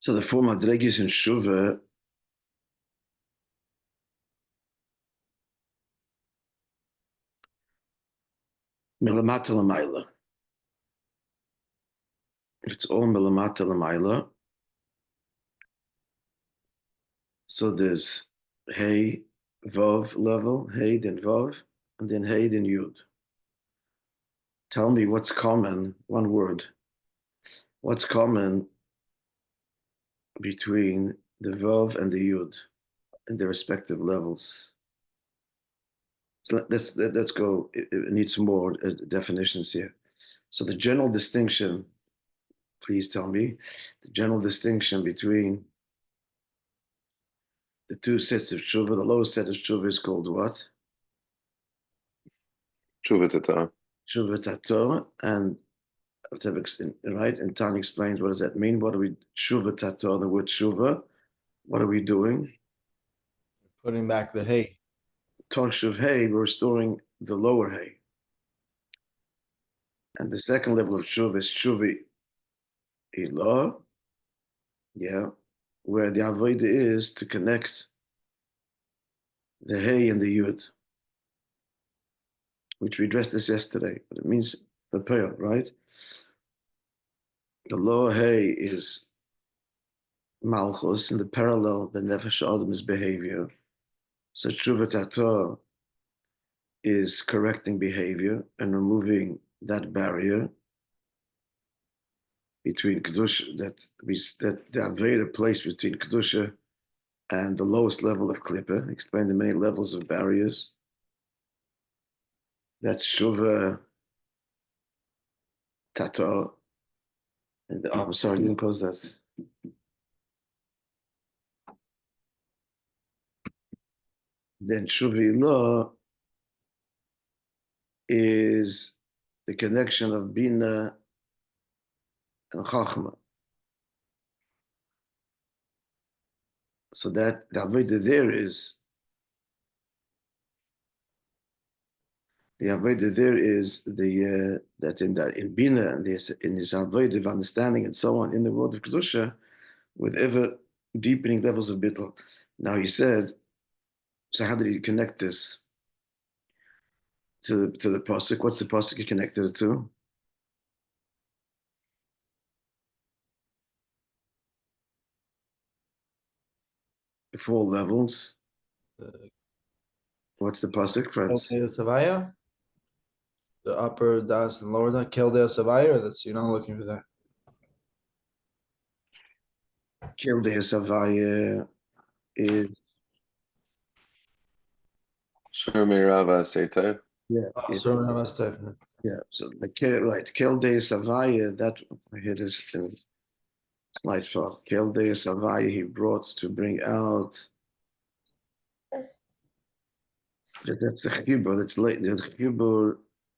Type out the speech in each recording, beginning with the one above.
So the four madregis in Shuva milamata l'mayla. It's all milamata l'mayla. So there's Hey, Vav level, Hey, then Vav, and then Hey, then Yud. Tell me what's common, one word. What's common between the Vav and the Yud in their respective levels? So let's go. It needs some more definitions here. So the general distinction, please tell me, the general distinction between the two sets of tshuva, the lowest set of tshuva is called what? Tshuva Tata. Tshuva Tato, and right? And Tan explains what does that mean? What are we tshuva Tato? The word tshuva. What are we doing? Putting back the hay. Toshuv hay, we're restoring the lower hay. And the second level of tshuva is tshuva ilah, yeah, where the avodah is to connect the hay and the yud, which we addressed this yesterday, but it means prepare, right? The lower hay is malchus, and the parallel, the nefesh adam is behavior. So tshuva tato is correcting behavior and removing that barrier between kedusha, that the avodah place between kedusha and the lowest level of klippa. Explain the many levels of barriers. That's tshuva tato. And I'm sorry, I didn't close that. Then tshuva ilah is the connection of bina and chachma. So that the avodah there is the that in bina and in this avodah of understanding and so on in the world of kedusha, with ever deepening levels of bittul. Now he said, so how did he connect this to the pasuk? What's the pasuk he connected it to? The four levels. What's the pasuk, friends? The upper das and lower das. Keldei Savaya, or that's you're not looking for that. Kildei Savaya is Shurmirava Seta. yeah. Oh, Yeah. So the right Kildei Savaya, that here is slide 12. Kildei Savaya he brought to bring out. That's the chibur. That's the chibur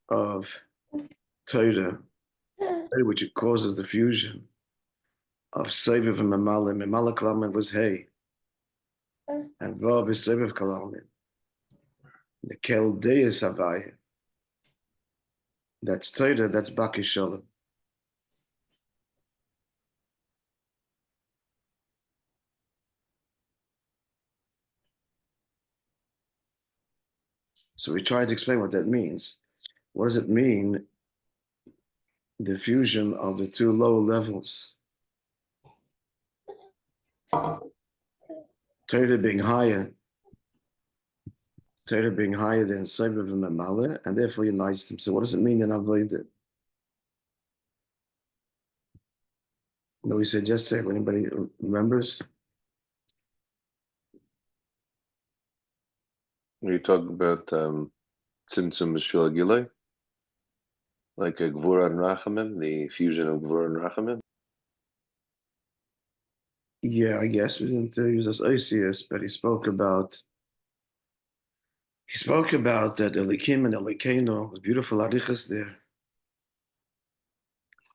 of Torah, which it causes the fusion of Seviv and Memalim. Memala Kalamin was Hay, and Vav is Seviv Kalamin. The Keldei Savaya. That's Torah. That's Baki Shalom. So we tried to explain what that means. What does it mean? The fusion of the two lower levels. Torah being higher than Seviv and Memala, and therefore unites them. So what does it mean in Avodah? No, we said yesterday. Anybody remembers? You talk about Tzimtzum B'Shvil Gilei, like a Gvura and Rachamim, the fusion of Gvura and Rachamim. Yeah, I guess we didn't use those Osius, but he spoke about that Elikim and Elikeno was beautiful arichas there.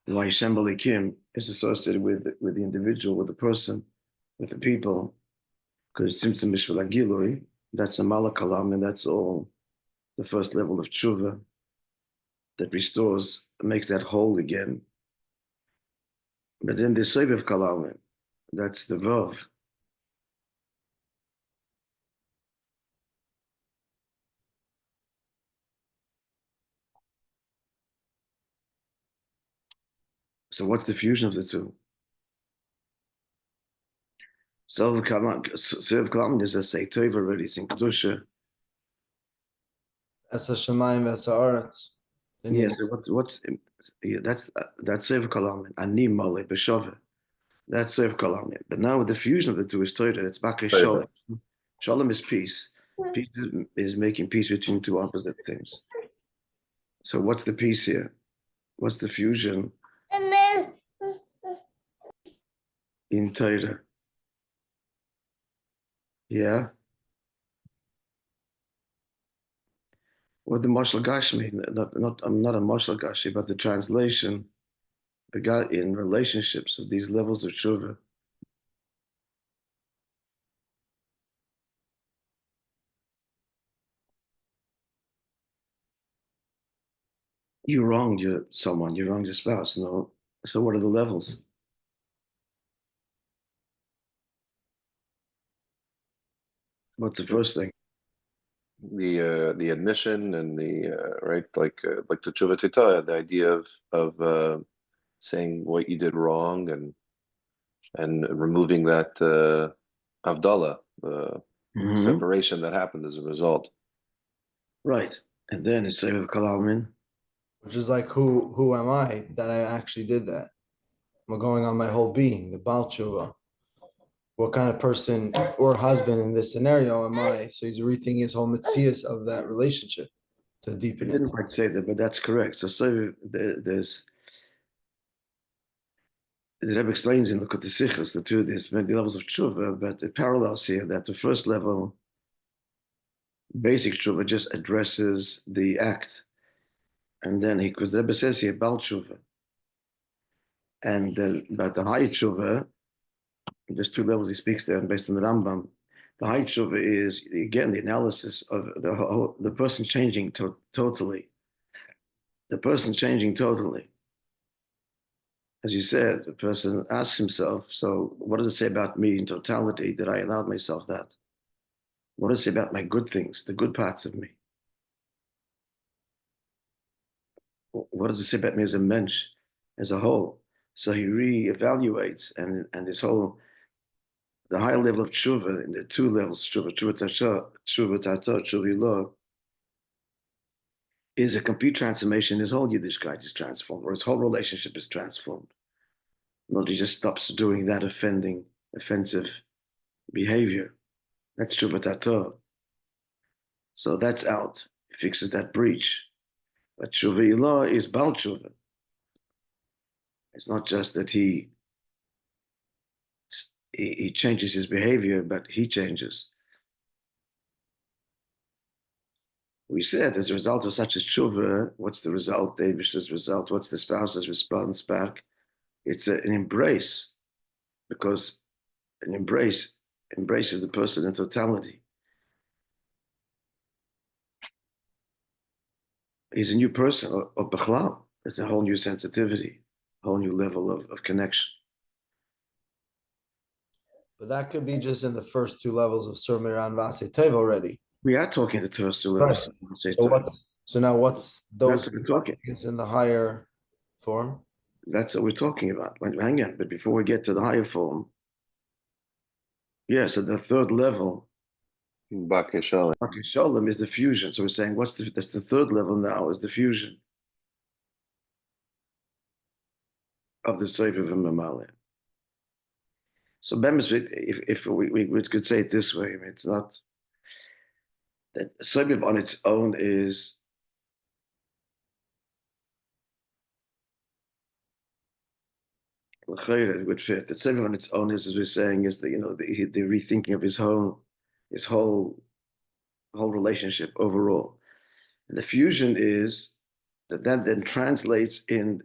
Why Hashem Elikim is associated with the individual, with the person, with the people, because Tzimtzum B'Shvil Gilui, that's a malakalam, and that's all the first level of tshuva that restores, makes that whole again. But then the Seviv Kalamim, That's the Vav. So what's the fusion of the two? Self Kalam is a say Tov already. It's in Kedusha. Esa Shemayim Esa Aretz. Yes. What's that's Sev Kalam. Ani Male B'Shove. That's Sev Kalam. But now the fusion of the two is Torah. It's Baka Shalom. Shalom is peace. Peace is making peace between two opposite things. So what's the peace here? What's the fusion in Torah? Yeah. What the Marshal Gash mean? I'm not a Marshal Gashi, but the translation begot in relationships of these levels of tshuva. You wronged someone, you wronged your spouse. No. So what are the levels? What's the first thing? The admission and the right, like the tshuva tita, the idea of saying what you did wrong and removing that avdallah, the separation that happened as a result. Right. And then it's Sev Kalamin. Which is like, who am I that I actually did that? I'm going on my whole being, the Baal Tshuva. What kind of person or husband in this scenario am I? So he's rethinking his whole mitzias of that relationship to deepen I it. didn't quite say that, but that's correct. So there's the Rebbe explains in the Sichos the two there's many levels of tshuva, but it parallels here that the first level, basic tshuva, just addresses the act, and then because the Rebbe says here Baal tshuva, and but the high tshuva, there's two levels he speaks there, and based on the Rambam, the high tshuva is again the analysis of the person changing totally, the person changing totally. As you said, the person asks himself, so what does it say about me in totality that I allowed myself that? What does it say about my good things, the good parts of me? What does it say about me as a mensch, as a whole? So he reevaluates, and this whole, the higher level of tshuva, in the two levels, tshuva tata, tshuva lo, is a complete transformation. His whole Yiddishkeit is transformed, or his whole relationship is transformed. Not he just stops doing that offensive behavior. That's tshuva tata. So that's out. He fixes that breach. But tshuva lo is bal tshuva. It's not just that he changes his behavior, but he changes. We said as a result of such a tshuva, what's the result? David's result. What's the spouse's response back? It's an embrace, because an embraces the person in totality. He's a new person, or b'chlal. It's a whole new sensitivity, a whole new level of connection. But that could be just in the first two levels of Sur Miran Vase Tev already. We are talking the first two levels. Right. So now what's those That's what we're talking. It's in the higher form? That's what we're talking about. Hang on, but before we get to the higher form, so the third level, Baka Shalom. Baka Shalom, is the fusion. So we're saying that's the third level now, is the fusion of the Sefer of Mamale. So if we could say it this way, I mean, it's not that Sefer on its own is it would fit. The Sefer on its own is, as we're saying, is the the rethinking of his whole relationship overall. And the fusion is that then translates in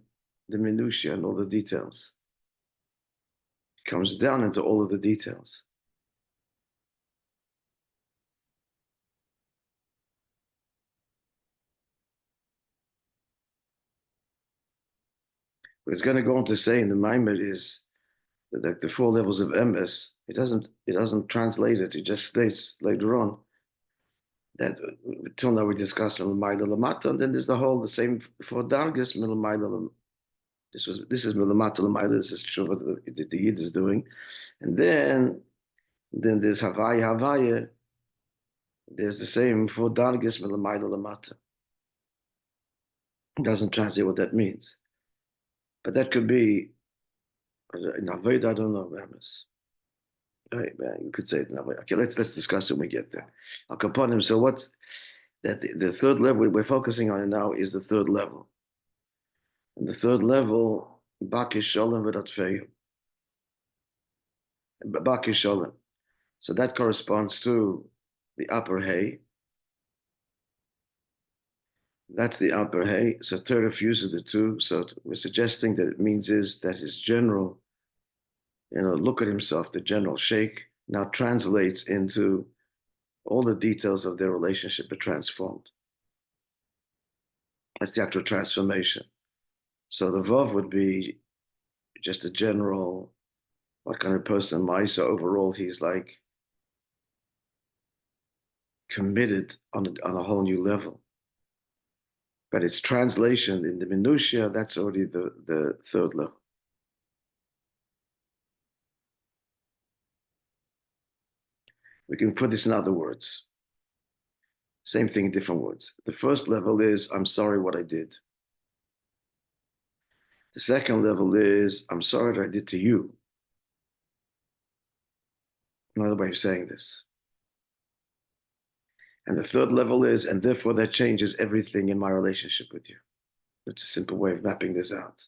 the minutiae and all the details. It comes down into all of the details. What it's going to go on to say in the Maamar is the four levels of emes, it doesn't translate it. It just states later on that till now we discussed Milamayla Lamata, and then there's the same four dargas Milamayla. This is Milamata Lamayla. This is true what the Yid is doing, and then there's Havaya. There's the same four dargas Milamayla Lamata. It doesn't translate what that means, but that could be in Avodah. I don't know, Amos. You could say it in Avodah. Okay, let's discuss it when we get there. Akaponim. So what's that? The third level we're focusing on now is the third level, and the third level Bakish Shalom v'Ratfeyu. Bakish Shalom. So that corresponds to the upper hay. That's the upper hay. So Torah fuses the two. So we're suggesting that it means is that his general, look at himself, the general sheikh, now translates into all the details of their relationship are transformed. That's the actual transformation. So the Vav would be just a general, what kind of person Maisa overall, he's like committed on a whole new level. But its translation in the minutiae, that's already the third level. We can put this in other words. Same thing in different words. The first level is, I'm sorry what I did. The second level is, I'm sorry what I did to you. Another way of saying this. And the third level is, and therefore that changes everything in my relationship with you. It's a simple way of mapping this out.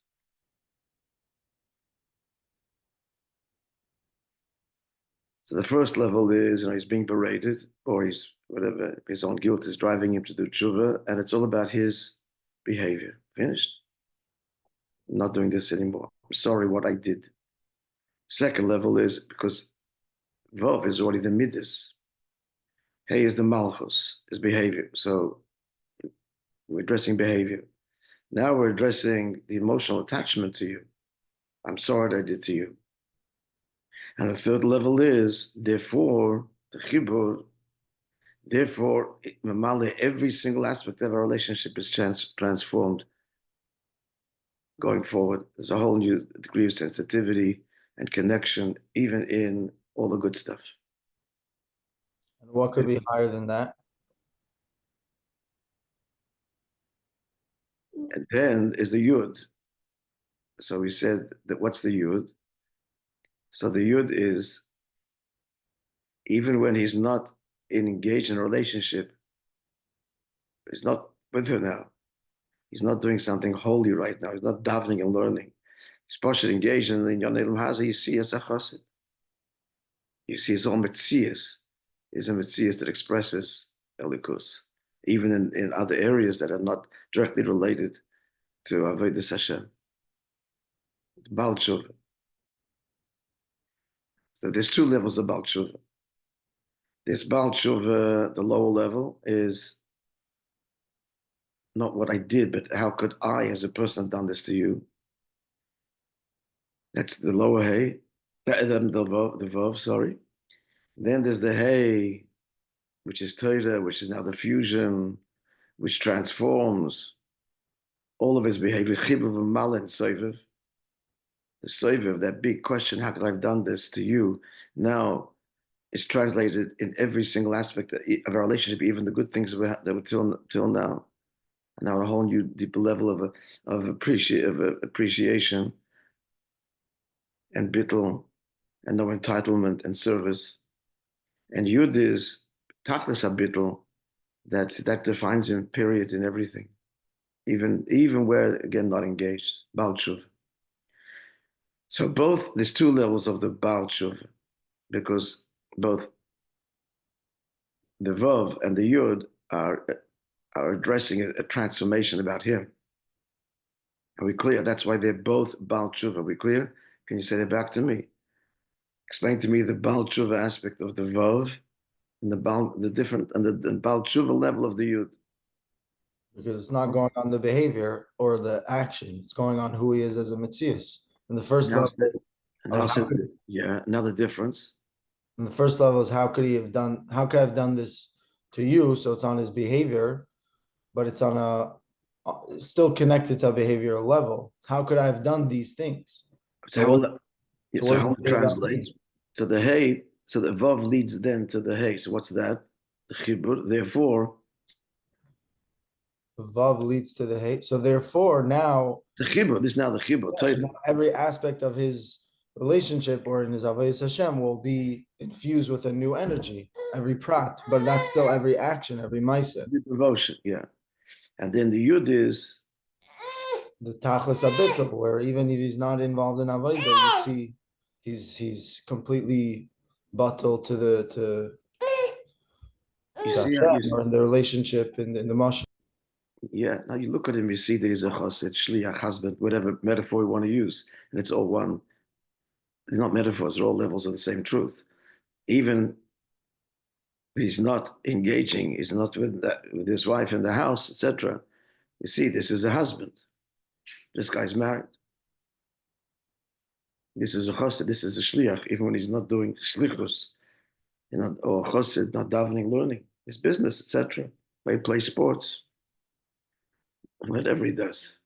So the first level is, he's being berated, or he's whatever, his own guilt is driving him to do tshuva, and it's all about his behavior. Finished? I'm not doing this anymore. I'm sorry what I did. Second level is because Vav is already the midas. Hey is the malchus, is behavior. So we're addressing behavior. Now we're addressing the emotional attachment to you. I'm sorry what I did to you. And the third level is, therefore, the chibur, therefore, every single aspect of our relationship is transformed going forward. There's a whole new degree of sensitivity and connection, even in all the good stuff. And what could be higher than that? And then is the yud. So we said that what's the yud? So the yud is, even when he's not engaged in a relationship, he's not with her now. He's not doing something holy right now. He's not davening and learning. He's partially engaged in the Yonelim Haza. You see, it's a chassid. You see, his own metzias is a metzias that expresses elikus, even in other areas that are not directly related to Avodas Hashem. Baal Tshuva. So there's two levels of Baal Tshuva. This Baal Tshuva, the lower level, is not what I did, but how could I, as a person, have done this to you? That's the lower hay, the vav, sorry. Then there's the hay, which is Torah, which is now the fusion, which transforms all of his behavior. Chibuv v'malin soiviv. The soiviv, that big question, how could I have done this to you? Now it's translated in every single aspect of our relationship, even the good things that were till now. And now a whole new deeper level of appreciation and bittul and no entitlement and service. And Yud is Tachlis HaBittul, that defines him, period, in everything. Even where, again, not engaged. Baal Tshuva. So there's two levels of the Baal Tshuva, because both the Vav and the Yud are addressing a transformation about him. Are we clear? That's why they're both Baal Tshuva. Are we clear? Can you say that back to me? Explain to me the Baal Tshuva aspect of the Vav and the Baal Tshuva level of the Yud. Because it's not going on the behavior or the action. It's going on who he is as a Metzius. In the first level, And also, yeah, another difference. And the first level is how could I have done this to you? So it's on his behavior, but it's on still connected to a behavioral level. How could I have done these things? So how it translates? Me? So the hey, so the vav leads then to the hey. So what's that? The chibur. Therefore, the vav leads to the hey. So therefore, now the chibur. This is now the chibur. yes, every aspect of his relationship or in his avayis Hashem will be infused with a new energy. Every prat, but that's still every action, every ma'aseh. Devotion, yeah. And then the yud is the tachlis abitul, where even if he's not involved in avodah, you see he's completely batal to Hashem, or in the relationship in the mashal. Yeah, now you look at him, you see that he's a chassid, shliach, husband, whatever metaphor you want to use, and it's all one. They're not metaphors; they're all levels of the same truth. Even if he's not engaging, he's not with his wife in the house, etc. You see, this is a husband. This guy's married. This is a chassid. This is a shliach. Even when he's not doing shlichus, or chassid, not davening, learning his business, etc. He plays sports. Whatever he does.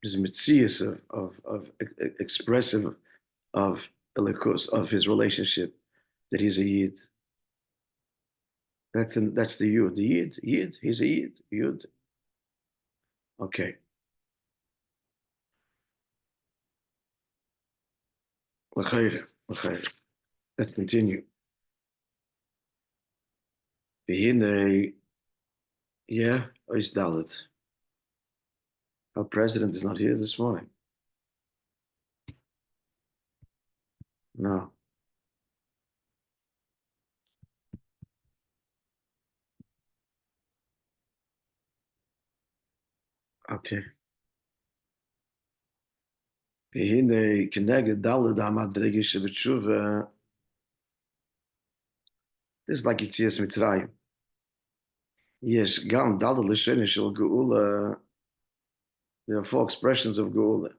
There's a mitzias of expressive of elikus, of his relationship, that he's a yid. That's the yud. The yid, he's a yid. Okay. Let's continue. Yeah, Ois Dalit. Our president is not here this morning. No. Okay. Keneged this is like Yitzias Mitzrayim. Yes, Gam Daled L'Sheni Shel Geula. There are 4 expressions of Geula.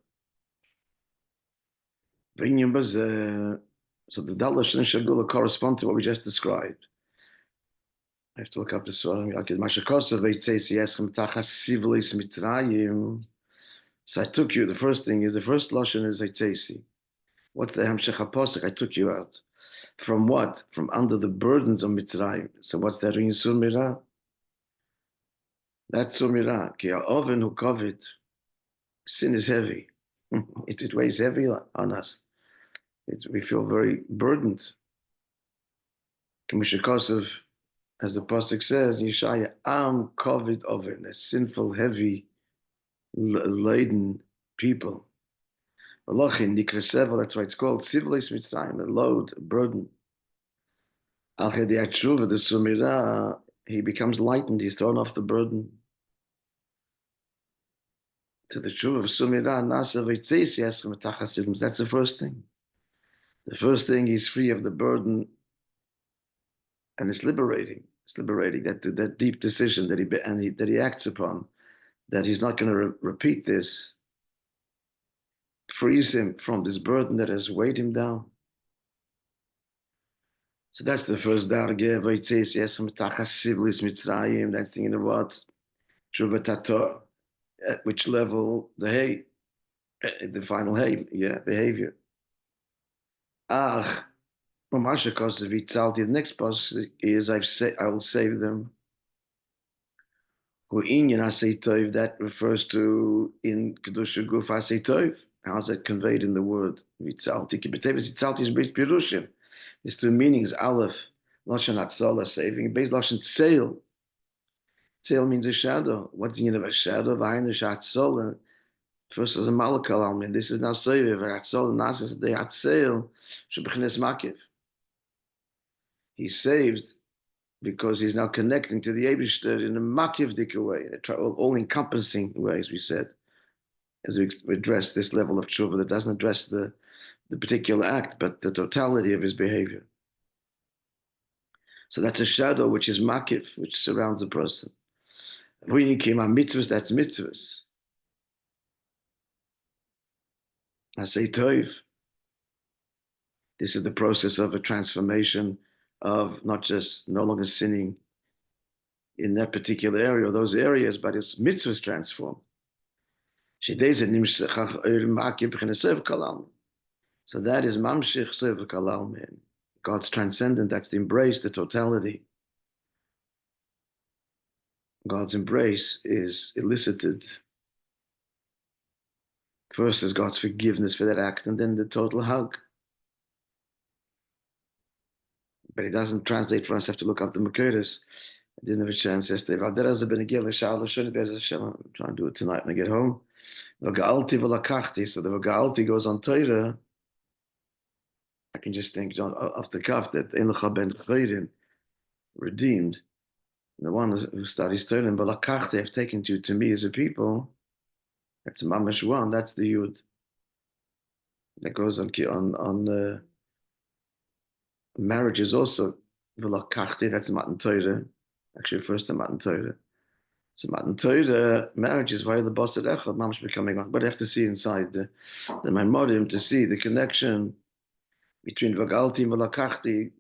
So the Daled L'Sheni Shel Geula correspond to what we just described. I have to look up this one. So I took you. The first lashon is Heitzesi. What's the Hamshech HaPosek? I took you out. From what? From under the burdens of Mitzrayim. So what's that in Sur Mirah? That's Sur Mirah. Ki ha'oven hu kovid. Sin is heavy. It weighs heavy on us. We feel very burdened. Kamishakosov, as the Pasuk says, Yeshaya, Am kovid oven, a sinful, heavy, laden people. Alochin, Nikresevel, that's why it's called Sivlis Mitzrayim, a load, a burden. Al Chedi Atshuva, the Sumirah, he becomes lightened, he's thrown off the burden. To the Tshuva of Sumirah, Nasa Veitzes, Yesrim Tachasidim, that's the first thing. The first thing, he's free of the burden, and it's liberating. It's liberating, that deep decision that he acts upon, that he's not going to repeat this, frees him from this burden that has weighed him down. So that's the first dargeh. Vaytzeis yesem tachasivlis mitzrayim. That's thinking about tshuva tator. At which level the hay, the final hay, behavior. Ach, Moishe causes vitzalti. The next passage is I will save them. Who inyan asay tov, that refers to in kedusha guf asay tov. How's that conveyed in the word vitzalti? Kibetevis vitzalti is based pirushim. There's 2 meanings. Aleph, lashon hatzalah, saving. Based lashon tzeil. Tzeil means a shadow. What's the meaning of a shadow? V'hainu hatzalah. First is a malakal almin. This is now saving. Hatzalah nasas the hatzeil shebechnes makiv. He's saved because he's now connecting to the Eibishter in a makivdik way, in a all-encompassing way, as we said, as we address this level of tshuva that doesn't address the particular act, but the totality of his behavior. So that's a shadow which is makiv, which surrounds the person. When you came on mitzvahs, that's mitzvahs. I say toiv. This is the process of a transformation of not just no longer sinning in that particular area or those areas, but it's mitzvahs transformed. So that is mamshich sev kalal man. God's transcendent, that's the embrace, the totality. God's embrace is elicited first as God's forgiveness for that act, and then the total hug. But it doesn't translate for us. Have to look up the Makoros. I didn't have a chance yesterday. I'm trying to do it tonight when I get home. So the V'ga'alti goes on Torah. I can just think off the cuff that Ein Lecha Ben Chayrin, redeemed, the one who studies Torah, and V'lakachti, I've taken you to me as a people. That's Mamash one. That's the Yud. That goes on marriage is also V'lakachti. That's Matan Torah. Actually refers to Matan Torah. So Matan Torah, marriage is via the Basar Echad, Mamash becoming one. But I have to see inside the Maimorim to see the connection between V'ga'alti and V'lakachti,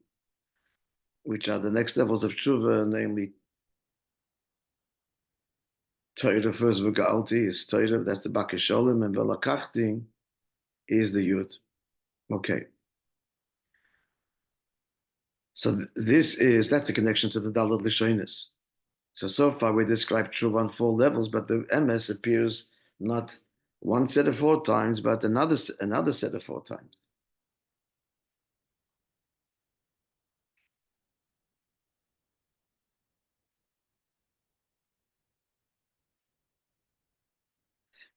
which are the next levels of tshuva, namely Torah first, V'ga'alti is Torah, that's the Bakar Sholem, and V'lakachti is the Yud. Okay. So that's a connection to the Dalad Lishonis. So far we described tshuva on 4 levels, but the MS appears not one set of 4 times, but another set of 4 times.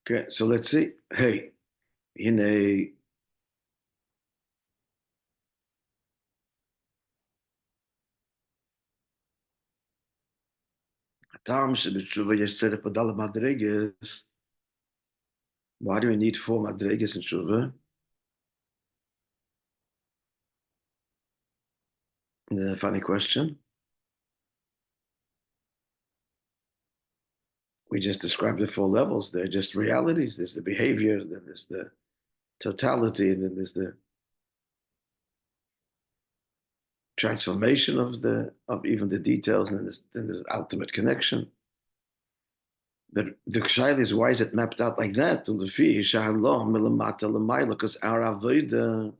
Okay, so let's see. Hey, in a why do we need 4 madreges in tshuva? A funny question. We just described the 4 levels. They're just realities. There's the behavior, then there's the totality, and then there's the transformation of even the details, and then there's ultimate connection. But the Kshaila is, why is it mapped out like that? Because our avodah,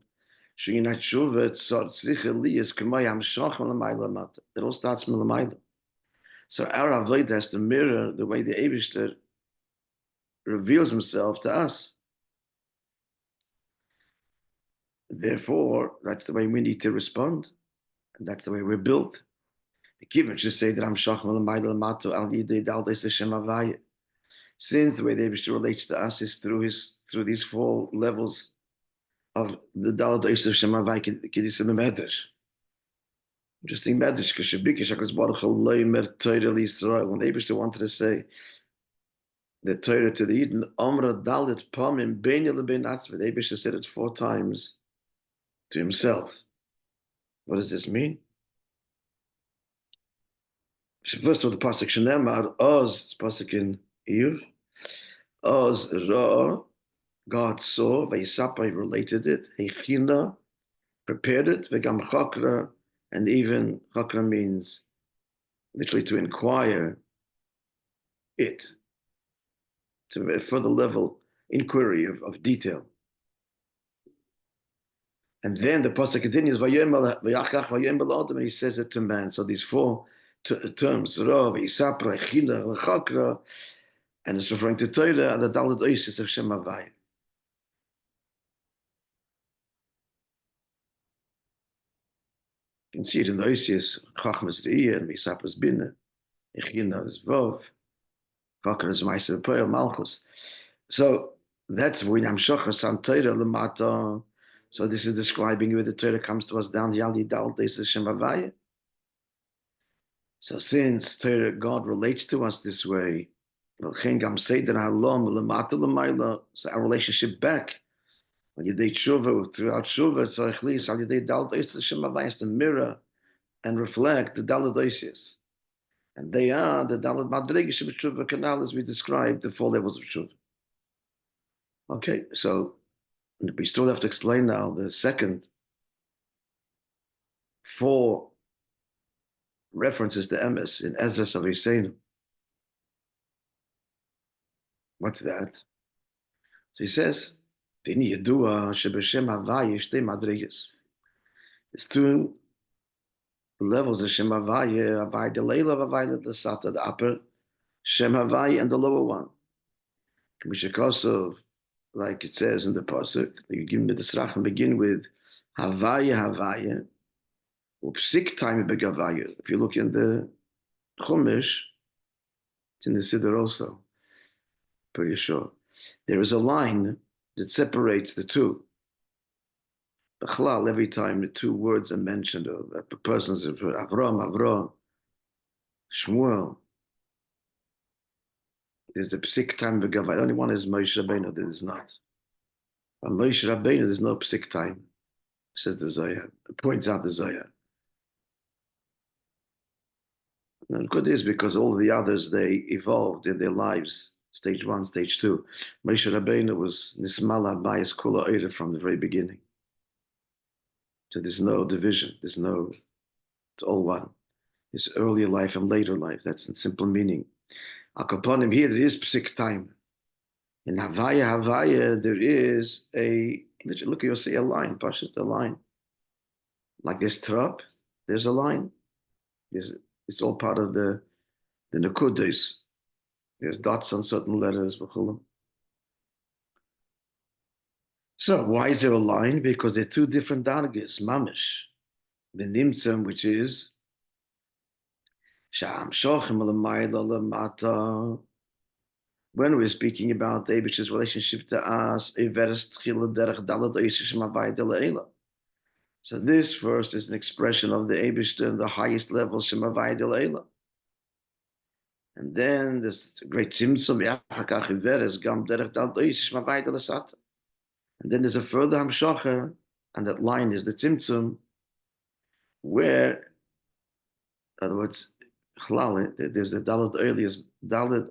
it all starts milamayla. So our avodah has to mirror the way the Eibishter reveals himself to us. Therefore, that's the way we need to respond, and that's the way we're built. Given to say that I'm shach milamayla lamato al yidei daldes Hashem havaya. Since the way the Eibishter relates to us is through these 4 levels of the Dalad Eis of Shema Vai Kedisim Medrash. Interesting Medrash, because Shabiki Shakos Baruch Hu Mer Torah L'Yisrael. When the Eibishter wanted to say the Torah to the Eden, Omra Dalit Pamim Ben Yeleben Atzvah. The Eibishter said it 4 times to himself. What does this mean? First of all, the pasuk Shenemar Oz, pasuk in Iyur, Oz Ra. God saw, Vayisapa related it, Heichina prepared it, Vegam Chakra, and even Chakra means literally to inquire it, to a further level inquiry of detail. And then the pasuk continues, and he says it to man. So these 4 terms, Ra, Vayisapa, Heichina, Chakra, and it's referring to Torah and the Dalad Oisis of Shem Havaya. You can see it in the Oisius, Chachmas De'iyah, and Visapas Binah, Echina is Vov, Chakra is Maisa Poel, Malchus. So that's Vinam Shocha San Torah Lamata. So this is describing where the Torah comes to us down the Yali Dal Des Hashem Havaya. So since Torah, God relates to us this way, so our relationship back, when you did tshuva, throughout tshuva, so at least you did Dal Des Hashem Havaya is to mirror and reflect the Dalad Oisius. And they are the Dalad Madregish of Tshuva Canal, as we described, the 4 levels of Tshuva. Okay, so We still have to explain now the second 4 references to emes in Ezra Saviseinu. What's that? So he says, There's 2 levels of Shem Havaya, Havaya Delayla, Havaya Desata, the upper Shem Havaya and the lower one. Like it says in the pasuk, you give me the srach and begin with Havaya, Havaya, Upsik time begavaya. If you look in the Chumash, it's in the Siddur also, pretty sure. There is a line that separates the two. B'chlal, every time the 2 words are mentioned, of the persons of Avram, Shmuel, there's a psik time begavaya. The only one is Moishe Rabbeinu, that is not. On Moishe Rabbeinu, there's no psik time, says the Zohar. It points out the Zohar. And good is because all the others, they evolved in their lives, stage 1, stage 2. Moishe Rabbeinu was Nismala Bayis Kula Eira from the very beginning. So there's no division, it's all one. His earlier life and later life, that's in simple meaning. Upon him here, there is psik time. In Havaya, there is look, you'll see a line, Pashut, a line. Like this trop, there's a line. It's all part of the Nekudas. There's dots on certain letters. So why is there a line? Because they're 2 different dargis, mamish. The nimtzum, which is when we're speaking about the Eibish's relationship to us, so this first is an expression of the Eibish in the highest level, Shemavai de Leila. And then there's a great Tzimtzum, and then there's a further Hamshacha, and that line is the Tzimtzum, where, in other words, there's the Dalet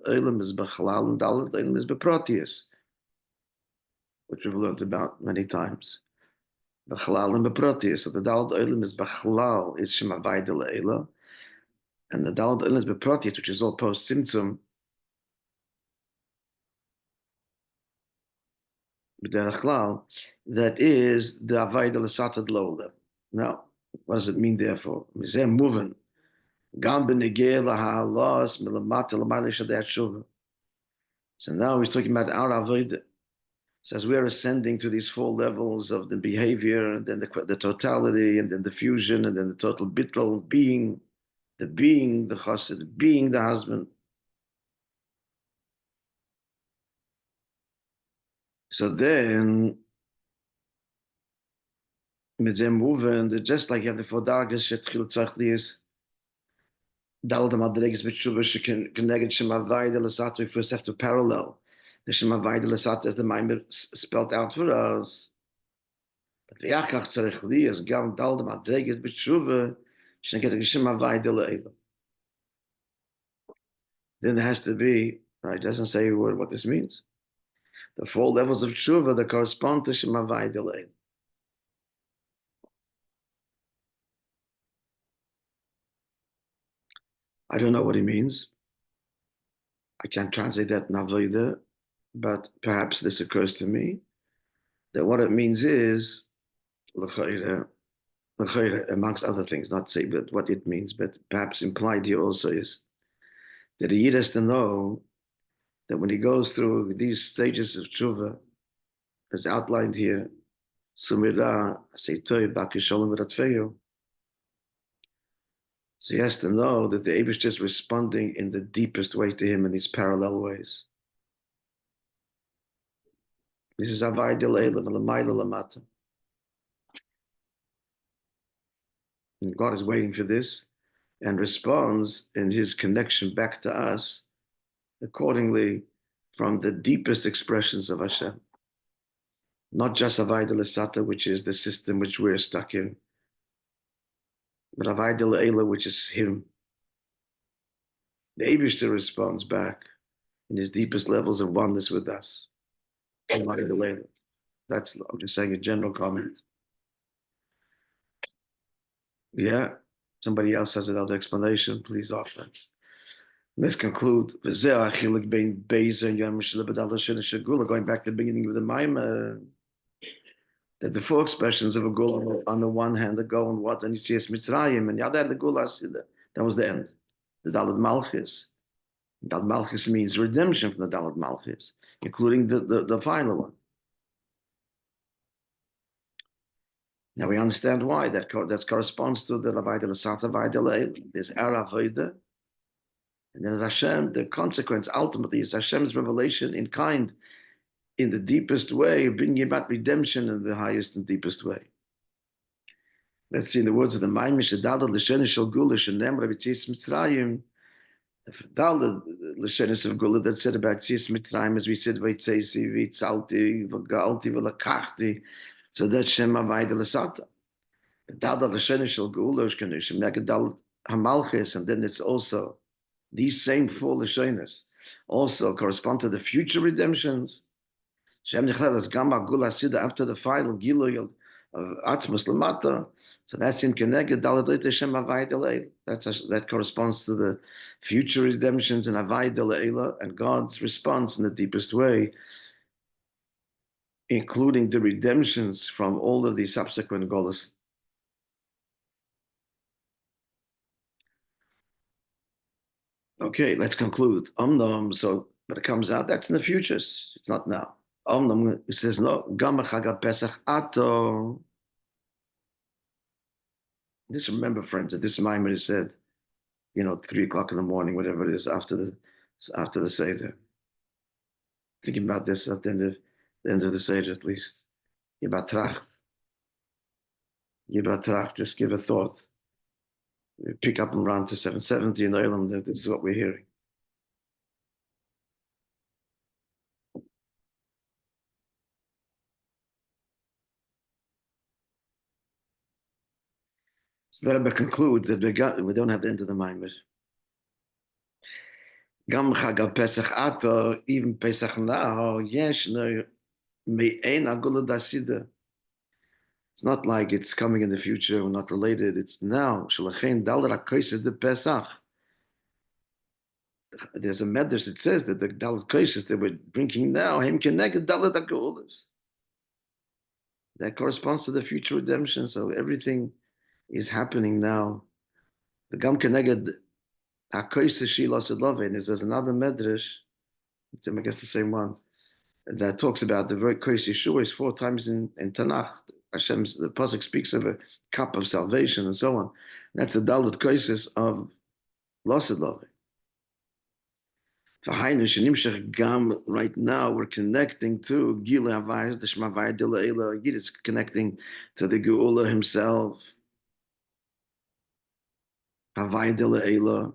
Olam is B'chalal, and Dalet Olam is B'protius, which we've learned about many times. B'chalal and B'protius. So the Dalet Olam is B'chalal, is Shemavai de Leila, and the Dalet Olam is B'protius, which is all post Tzimtzum. That is the Avayda L'Satad Lola. Now, what does it mean, therefore? So now he's talking about our Avayda. So as we're ascending to these 4 levels of the behavior, and then the totality, and then the fusion, and then the total bittul, being, the chassid, being the husband. So then, just like you have the 4 dargas, shetchil tzachlius, dalad madreges b'tshuva k'neged shemavai de l'sata. We first have to parallel the shemavai de l'sata as the Maimer spelled out for us. But v'yachach tzarech lias gam dalad madreges b'tshuva sheneged shemavai de l'ela. Then there has to be, right? It doesn't say a word what this means. The 4 levels of tshuva that correspond to shemavai de l'ela. I don't know what he means. I can't translate that in Avodah, but perhaps this occurs to me, that what it means is, amongst other things, not say but what it means, but perhaps implied here also is that he has to know that when he goes through these stages of tshuva, as outlined here, Sumira, Seitoy, Bakisholim, Ratfeyo, so he has to know that the Eibush is responding in the deepest way to him in these parallel ways. This is Avai Delayla, Malamayla Lamata. And God is waiting for this and responds in his connection back to us accordingly from the deepest expressions of Hashem. Not just Avai Delasata, which is the system which we're stuck in, but Avai Delayla, which is him. The Eibishter responds back in his deepest levels of oneness with us. That's I'm just saying a general comment. Yeah, somebody else has another explanation, please offer. Let's conclude. Going back to the beginning of the Maimah, that the four expressions of a gula on the one hand that go on what and Yitzias Mitzrayim, and the other hand the gulas, that was the end. The Daled Malchus. Daled Malchus means redemption from the Daled Malchus, including the final one. Now we understand why that corresponds to the Lavai de la Santa Vai de la. There's Ara Voida, and then Hashem, the consequence ultimately is Hashem's revelation in kind, in the deepest way, bringing about redemption in the highest and deepest way. Let's see in the words of the Maimish, Daled L'Shenis Shel Gula Shenem Rabbi Tzis Mitzrayim, the Daled L'Shenis of Gula that said about Tzis Mitzrayim, as we said, V'Tzesi, V'Tzalti, V'Galti, V'Lakachti, so that's Shem Avai de la Sata. The Daled L'Shenis Shel Gula Shenem Daled Hamalchis, and then it's also these same four L'Shenis also correspond to the future redemptions. Shem Nichlelas Gama Gula Sida after the final Gilu of Atmos Lamata. So that's in Kенeged Daladot Shem Avai Delay. That corresponds to the future redemptions in Avai Delayla and God's response in the deepest way, including the redemptions from all of these subsequent golas. Okay, let's conclude. So but it comes out that's in the futures. It's not now. It says no. Gama Chag Pesach Ato. Just remember, friends, that this Maimon is said, 3 o'clock in the morning, whatever it is, after the Seder. Thinking about this at the end of the Seder, at least. Yibat Tracht, just give a thought. Pick up and run to 770 in Olam, this is what we're hearing. So the Rebbe concludes that we don't have the end of the Maimer. Gam Chag Pesach Ato, even Pesach now, yesh no me'ein agula dasida. It's not like it's coming in the future, we're not related, it's now. Shalachein Daled HaKosis de Pesach. There's a medrash that says that the Daled Kosis that we're drinking now, him Kенeged Daled HaGeulas. That corresponds to the future redemption, so everything is happening now. The Gam K'neged HaKosis Shilas Adlovin is there's another medrash, it's I guess the same one, that talks about the very Kois Yeshua is 4 times in Tanakh. The pasuk speaks of a cup of salvation and so on. That's the Daled Kosis of Losid Lovin. Right now we're connecting to Gila Havayas, the Shema Havayah Dila Eila. It's connecting to the Geula himself. Havayah Dila Eila,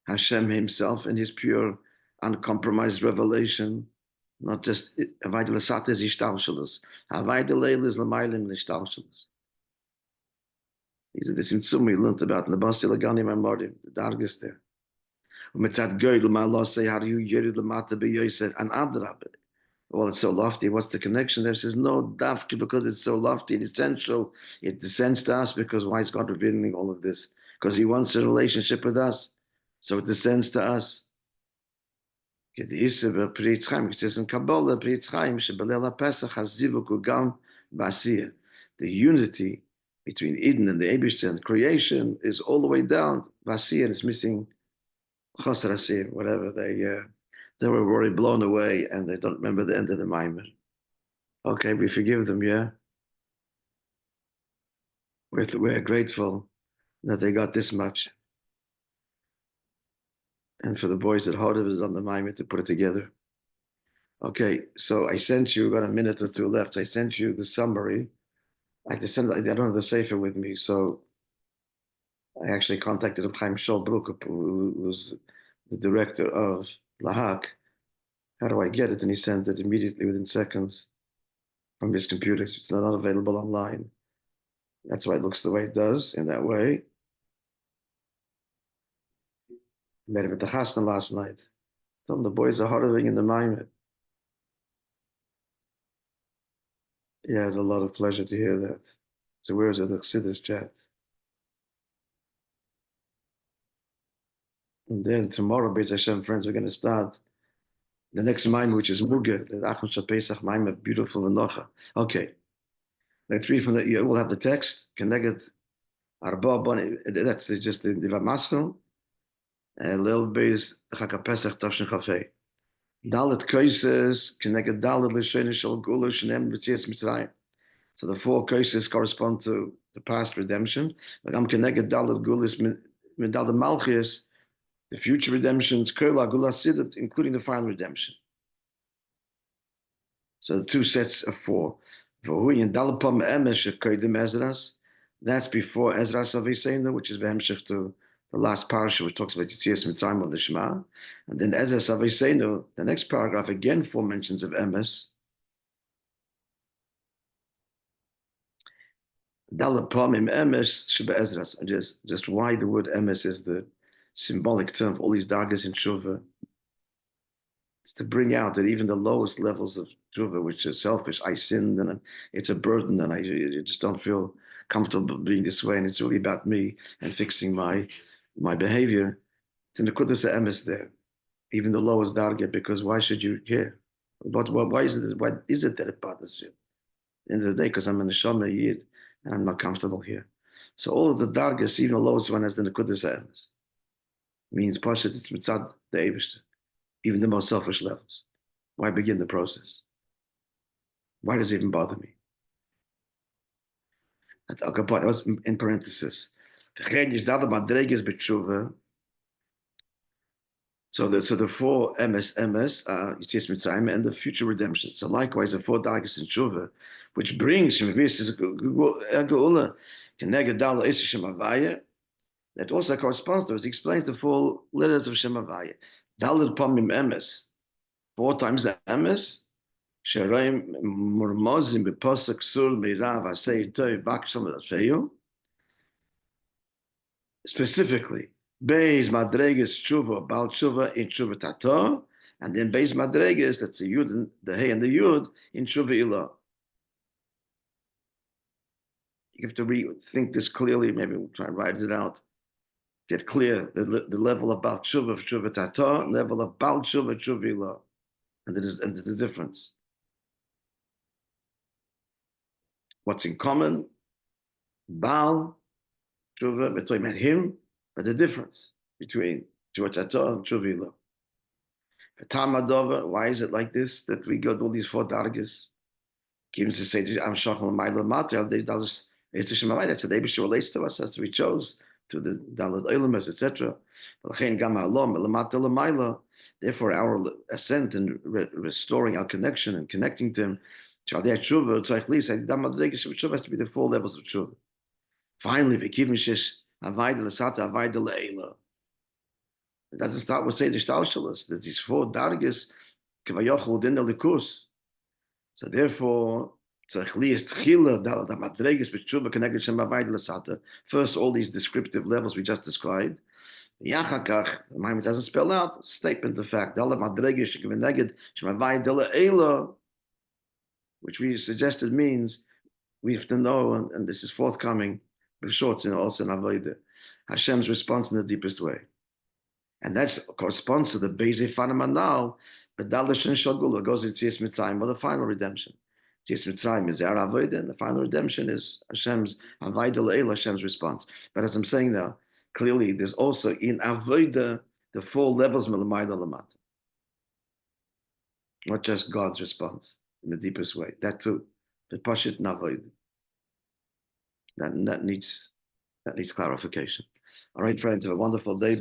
Hashem himself in his pure, uncompromised revelation. Not just Havayah Dila Sata is Ishtalshalos. Havayah Dila Eila is Lamaylim Ishtalshalos. These are the Simtsum we learned about in the Basti Lagani Mamorim, the Dargis there. And Adrab. Well, it's so lofty. What's the connection there? It says no, dafki, because it's so lofty and essential. It descends to us because why is God revealing all of this? Because He wants a relationship with us, so it descends to us. It says in Kabbalah, the unity between Eden and the Eibishter and creation is all the way down. Vasiyah, and it's missing. Whatever they were already blown away and they don't remember the end of the Maimer. Okay, we forgive them, yeah. We're grateful that they got this much, and for the boys that harder on the Maimer to put it together. Okay, so I sent you. Got a minute or two left. I sent you the summary. I don't have the sefer with me, so I actually contacted Chaim Shol-Bruck, who was the director of Lahak. How do I get it? And he sent it immediately within seconds from his computer. It's not available online. That's why it looks the way it does, in that way. I met him at the Chasna last night. Told him the boys are harder in the Maimed. Yeah, it's a lot of pleasure to hear that. So where's the Chassidus chat? And then tomorrow, Beis Hashem, friends, we're going to start the next maamar, which is Muga, the Achon Shal Pesach maamar, beautiful Menocha. Okay, let's read from that. You will have the text. Keneged Arba, Bonim. That's just the Vamaschel. And little Beis Chag Pesach Tavshin Chafei. Dalet Kaises Keneged Dalet L'Shein Shal Gula Shenem B'Tzias Mitzrayim. So the 4 cases correspond to the past redemption. Agam Kенeged Dalet Gulis Dalet Malchus. The future redemptions, including the final redemption. So the 2 sets of 4. That's before Ezras Aviseinu, which is Behemshech to the last parasha, which talks about Yitzias Mitzrayim of the Shema. And then Ezras Aviseinu, the next paragraph, again 4 mentions of Emes. Just why the word Emes is the symbolic term for all these dargas in tshuva. It's to bring out that even the lowest levels of tshuva, which is selfish, I sinned and it's a burden and I just don't feel comfortable being this way, and it's really about me and fixing my behavior. It's in the Kudus Emes there, even the lowest darga, because why should you care? But why is it that it bothers you? At the end of the day, because I'm a neshama yid and I'm not comfortable here. So all of the dargas, even the lowest one, has the Kudus Emes. Means Pashat, it's mitzad the Eibishter, even the most selfish levels. Why begin the process? Why does it even bother me? That was in parenthesis. So the 4 MS, Yitzias Mitzrayim, and the future redemption. So likewise, the 4 dargas in tshuva, which brings Geula, K'neged Dal Eis Shem Havaya. That also corresponds to, as he explains the 4 letters of Shem Havaya. Daled Pamim Emes, 4 times the Emes. Sheroim Murmozim B'Posek Sur Meirav Asei Tov Baksham Rafeyu. Specifically, Beis Madreges Tshuva Bal Tshuva in Tshuva Tato, and then Beis Madreges, that's the Yud, the Hey and the Yud in Tshuva Ilah. You have to rethink this clearly. Maybe we'll try and write it out. Get clear the level of Bal Tshuva, Tshuva Tato, level of Bal Tshuva, Tshuva Ilah, and the difference. What's in common? Bal Tshuva, Betoy met him, but the difference between Tshuva Tato and Tshuva Ilah. Why is it like this that we got all these 4 dargas? Even to say, I'm Shachal Ma'ila Mater, that's the Eibishter relates to us as we chose to the Dalad Oilemes, etc. Therefore, our ascent and restoring our connection and connecting to Him, has to be the 4 levels of tshuva. Finally, it doesn't start with Seder Shtalshalos. There's these 4 dargas within the likus. So therefore, first, all these descriptive levels we just described. The Maimon doesn't spell out statement of fact, which we suggested means we have to know, and this is forthcoming, also in Avodah, Hashem's response in the deepest way. And that corresponds to the Beizei Fanamanal, but Dalashin Shagula goes to Yitzias Mitzrayim, or the final redemption. Yitzias Mitzrayim is our Avodah, and the final redemption is Hashem's Avodah Le'el, Hashem's response. But as I'm saying now, clearly there's also in Avodah the 4 levels Melamayda Lamata. Not just God's response in the deepest way. That too. The Pashit Navodah. That needs clarification. All right, friends, have a wonderful day.